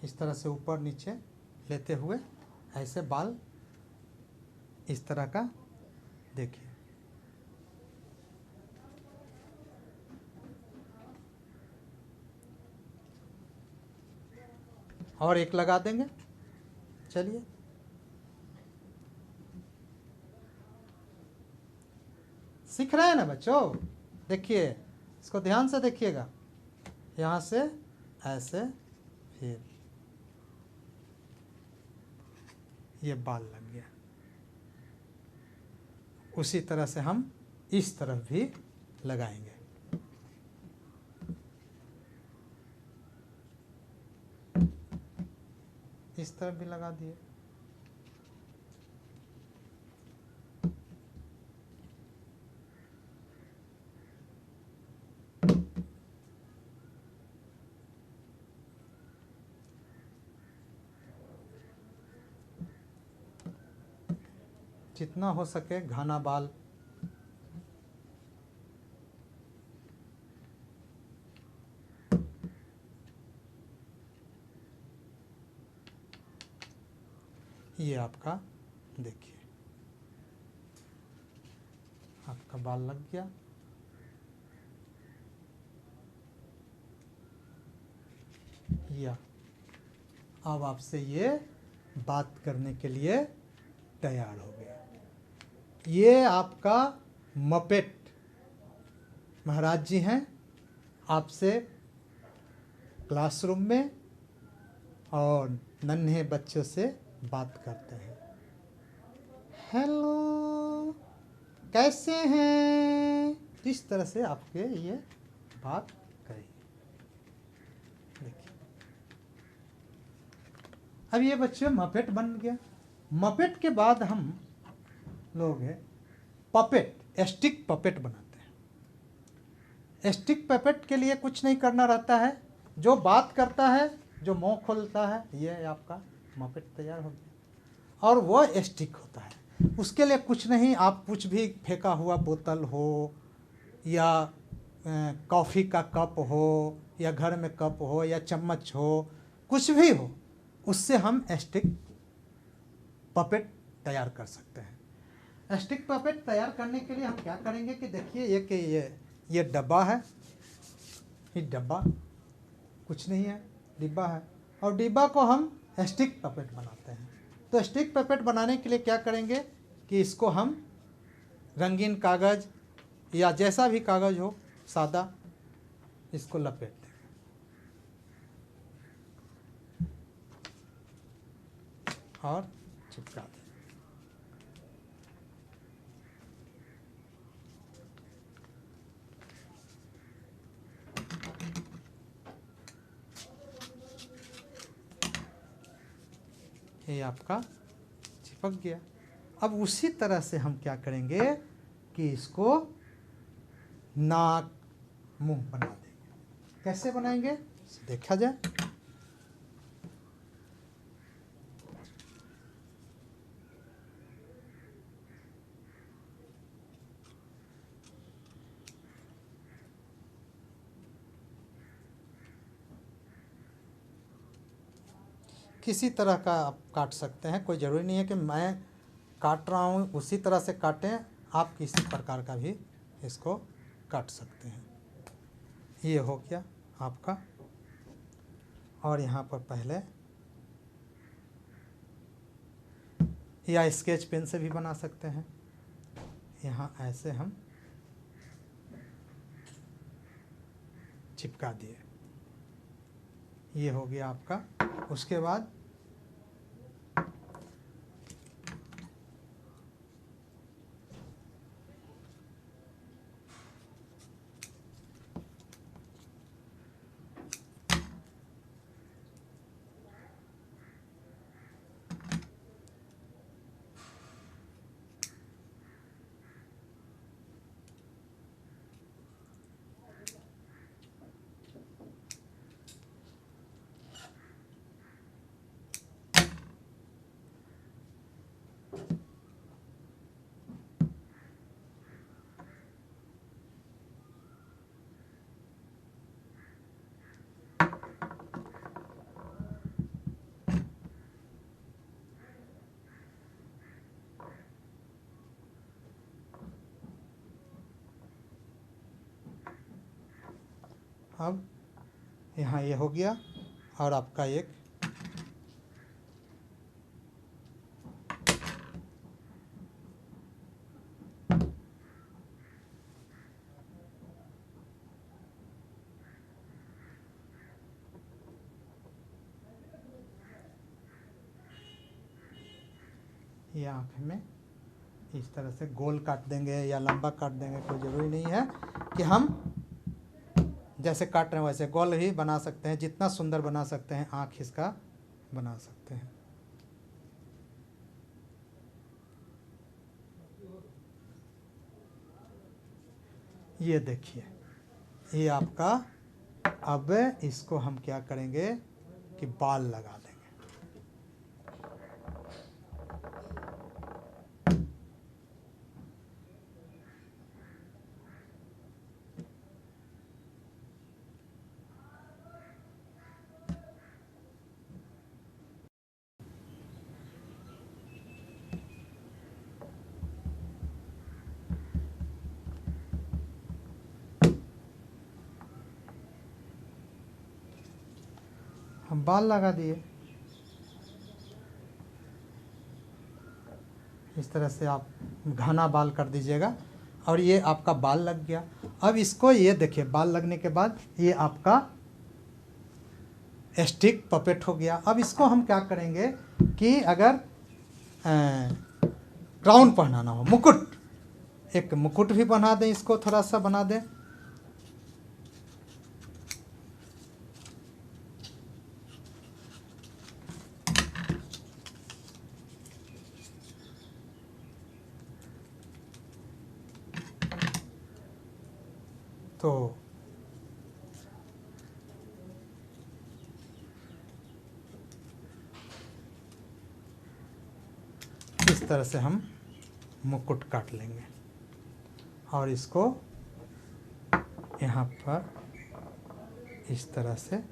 इस तरह से ऊपर नीचे लेते हुए ऐसे बाल इस तरह का देखिए। और एक लगा देंगे। चलिए, सीख रहे हैं ना बच्चों? देखिए, इसको ध्यान से देखिएगा। यहाँ से ऐसे, फिर ये बाल लग गया। उसी तरह से हम इस तरफ भी लगाएंगे। इस तरफ भी लगा दिए। जितना हो सके घना बाल। ये आपका देखिए, आपका बाल लग गया। या अब आपसे ये बात करने के लिए तैयार हो गया। ये आपका मपेट महाराज जी हैं, आपसे क्लासरूम में और नन्हे बच्चों से बात करते हैं। हेलो, कैसे हैं? इस तरह से आपके ये बात करेंगे। देखिए, अब ये बच्चे मपेट बन गया। मपेट के बाद हम लोग हैं पपेट, स्टिक पपेट बनाते हैं। स्टिक पपेट के लिए कुछ नहीं करना रहता है। जो बात करता है, जो मुंह खोलता है, ये आपका मपेट तैयार हो गया। और वो स्टिक होता है। उसके लिए कुछ नहीं, आप कुछ भी फेंका हुआ बोतल हो या कॉफ़ी का कप हो या घर में कप हो या चम्मच हो, कुछ भी हो, उससे हम स्टिक पपेट तैयार कर सकते हैं। स्टिक पपेट तैयार करने के लिए हम क्या करेंगे कि देखिए, ये डब्बा है। ये डब्बा कुछ नहीं है, डिब्बा है। और डिब्बा को हम स्टिक पपेट बनाते हैं। तो स्टिक पपेट बनाने के लिए क्या करेंगे कि इसको हम रंगीन कागज़ या जैसा भी कागज़ हो सादा, इसको लपेट देंगे और चिपका देंगे। ये आपका चिपक गया। अब उसी तरह से हम क्या करेंगे कि इसको नाक मुंह बना देंगे। कैसे बनाएंगे देखा जाए। किसी तरह का आप काट सकते हैं, कोई ज़रूरी नहीं है कि मैं काट रहा हूँ उसी तरह से काटें। आप किसी प्रकार का भी इसको काट सकते हैं। ये हो गया आपका। और यहाँ पर पहले या स्केच पेन से भी बना सकते हैं। यहाँ ऐसे हम चिपका दिए। ये हो गया आपका। उसके बाद अब यहाँ ये हो गया और आपका एक ये आँख में इस तरह से गोल काट देंगे या लंबा काट देंगे, कोई ज़रूरी नहीं है कि हम जैसे काट रहे हैं वैसे गोल ही बना सकते हैं। जितना सुंदर बना सकते हैं आँख इसका बना सकते हैं। ये देखिए, ये आपका, अब इसको हम क्या करेंगे कि बाल लगा देंगे। हम बाल लगा दिए। इस तरह से आप घना बाल कर दीजिएगा और ये आपका बाल लग गया। अब इसको ये देखिए, बाल लगने के बाद ये आपका स्टिक पपेट हो गया। अब इसको हम क्या करेंगे कि अगर क्राउन पहनाना हो, मुकुट, एक मुकुट भी बना दें, इसको थोड़ा सा बना दें। तो इस तरह से हम मुकुट काट लेंगे और इसको यहाँ पर इस तरह से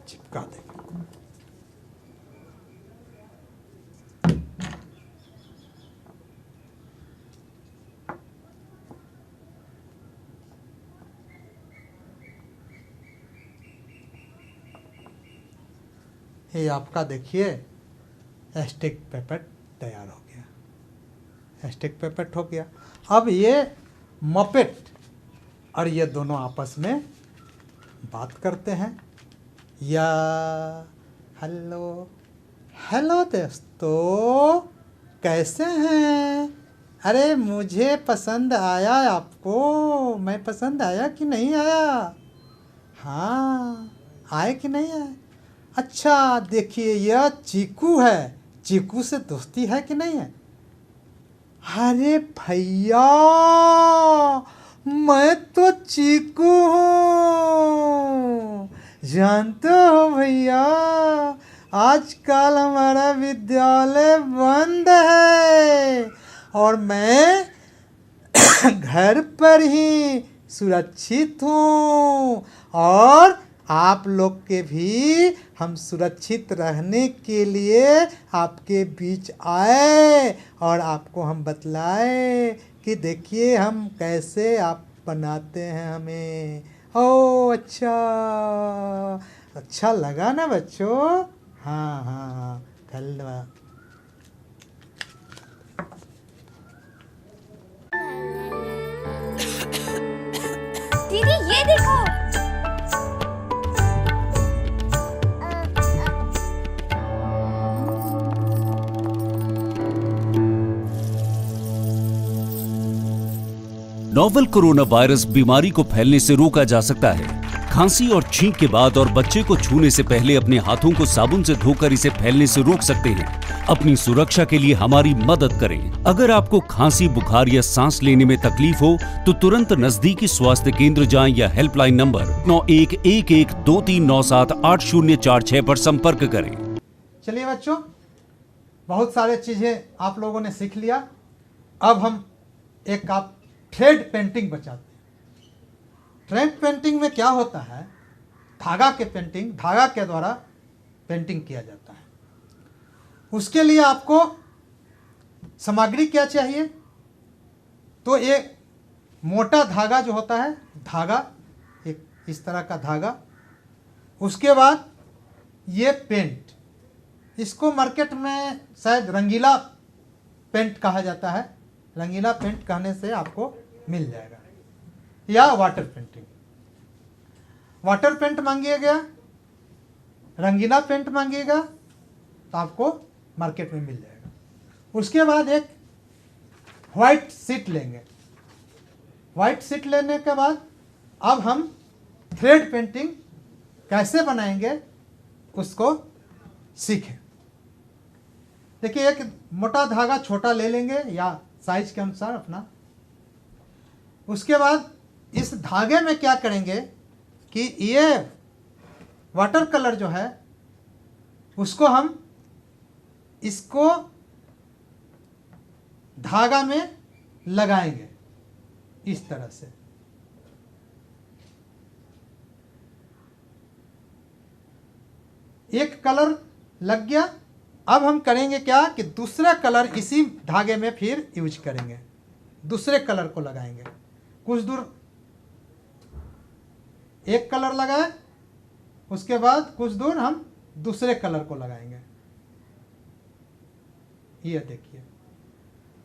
चिपका देंगे। ये आपका देखिए स्टिक पेपेट तैयार हो गया। स्टिक पेपेट हो गया। अब ये मपेट और ये दोनों आपस में बात करते हैं। या हेलो हेलो दोस्तों, कैसे हैं? अरे मुझे पसंद आया आपको, मैं पसंद आया कि नहीं आया? हाँ, आए कि नहीं आए? अच्छा देखिए, यह चीकू है, चीकू से दोस्ती है कि नहीं है? अरे भैया, मैं तो चीकू हूँ, जानते हो भैया, आजकल हमारा विद्यालय बंद है और मैं घर पर ही सुरक्षित हूँ और आप लोग के भी हम सुरक्षित रहने के लिए आपके बीच आए और आपको हम बतलाए कि देखिए हम कैसे आप बनाते हैं हमें। ओ अच्छा, अच्छा लगा ना बच्चों? हाँ हाँ हाँ, धन्यवाद। दीदी ये देखो, नोवेल कोरोना वायरस बीमारी को फैलने से रोका जा सकता है। खांसी और छींक के बाद और बच्चे को छूने से पहले अपने हाथों को साबुन से धोकर इसे फैलने से रोक सकते हैं। अपनी सुरक्षा के लिए हमारी मदद करें। अगर आपको खांसी, बुखार या सांस लेने में तकलीफ हो तो तुरंत नजदीकी स्वास्थ्य केंद्र जाएं या हेल्पलाइन नंबर 911123978046 पर संपर्क करें। चलिए बच्चों, बहुत सारे चीजें आप लोगों ने सीख लिया। अब हम एक आप थ्रेड पेंटिंग बचाते हैं। थ्रेड पेंटिंग में क्या होता है, धागा के पेंटिंग, धागा के द्वारा पेंटिंग किया जाता है। उसके लिए आपको सामग्री क्या चाहिए? तो एक मोटा धागा जो होता है, धागा एक इस तरह का धागा। उसके बाद ये पेंट, इसको मार्केट में शायद रंगीला पेंट कहा जाता है। रंगीला पेंट कहने से आपको मिल जाएगा, या वाटर पेंटिंग। वाटर पेंट मांगिएगा, रंगीला पेंट मांगिएगा तो आपको मार्केट में मिल जाएगा। उसके बाद एक वाइट शीट लेंगे। वाइट शीट लेने के बाद अब हम थ्रेड पेंटिंग कैसे बनाएंगे उसको सीखें। देखिए, एक मोटा धागा छोटा ले लेंगे या साइज के अनुसार अपना। उसके बाद इस धागे में क्या करेंगे कि ये वाटर कलर जो है उसको हम इसको धागा में लगाएंगे इस तरह से। एक कलर लग गया। अब हम करेंगे क्या कि दूसरा कलर इसी धागे में फिर यूज करेंगे, दूसरे कलर को लगाएंगे। कुछ दूर एक कलर लगाए, उसके बाद कुछ दूर हम दूसरे कलर को लगाएंगे, ये देखिए।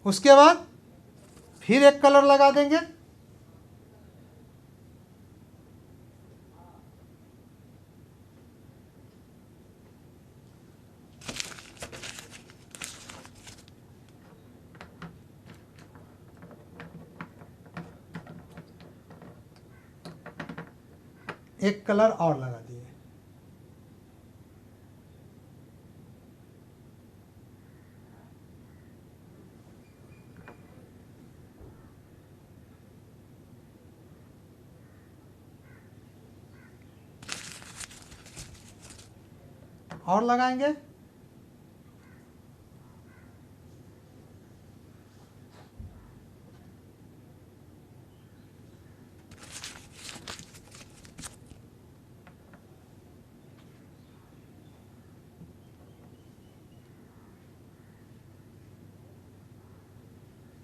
उसके बाद फिर एक कलर लगा देंगे, एक कलर और लगा दिए। और लगाएंगे।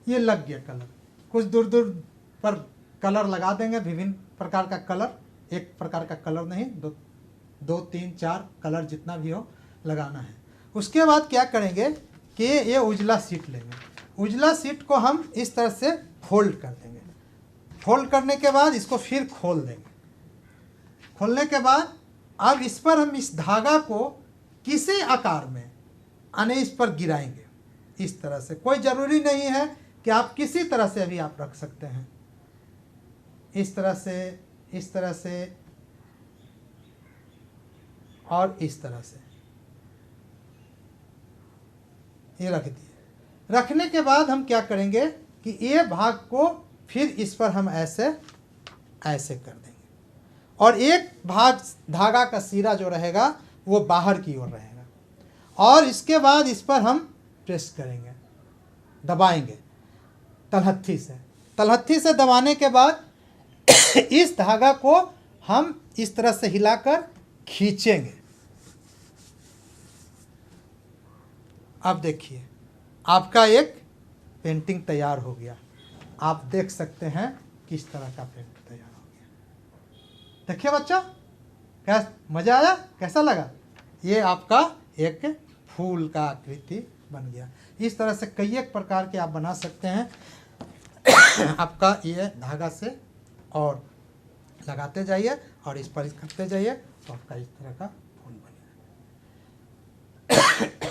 ये लग गया कलर। कुछ दूर दूर पर कलर लगा देंगे, विभिन्न प्रकार का कलर, एक प्रकार का कलर नहीं, दो तीन चार कलर जितना भी हो लगाना है। उसके बाद क्या करेंगे कि ये उजला शीट लेंगे। उजला शीट को हम इस तरह से फोल्ड कर देंगे। फोल्ड करने के बाद इसको फिर खोल देंगे। खोलने के बाद अब इस पर हम इस धागा को किसी आकार में यानी इस पर गिराएंगे इस तरह से। कोई ज़रूरी नहीं है कि आप किसी तरह से अभी आप रख सकते हैं, इस तरह से, इस तरह से और इस तरह से ये रख दिए। रखने के बाद हम क्या करेंगे कि ये भाग को फिर इस पर हम ऐसे ऐसे कर देंगे और एक भाग धागा का सिरा जो रहेगा वो बाहर की ओर रहेगा और इसके बाद इस पर हम प्रेस करेंगे, दबाएंगे तलहथी से। तलहथी से दबाने के बाद इस धागा को हम इस तरह से हिलाकर खींचेंगे। अब देखिए आपका एक पेंटिंग तैयार हो गया। आप देख सकते हैं किस तरह का पेंट तैयार हो गया। देखिए बच्चा, कैसा मज़ा आया, कैसा लगा? ये आपका एक फूल का आकृति बन गया। इस तरह से कई एक प्रकार के आप बना सकते हैं आपका ये धागा से, और लगाते जाइए और इस पर करते जाइए तो आपका इस तरह का फूल बनेगा।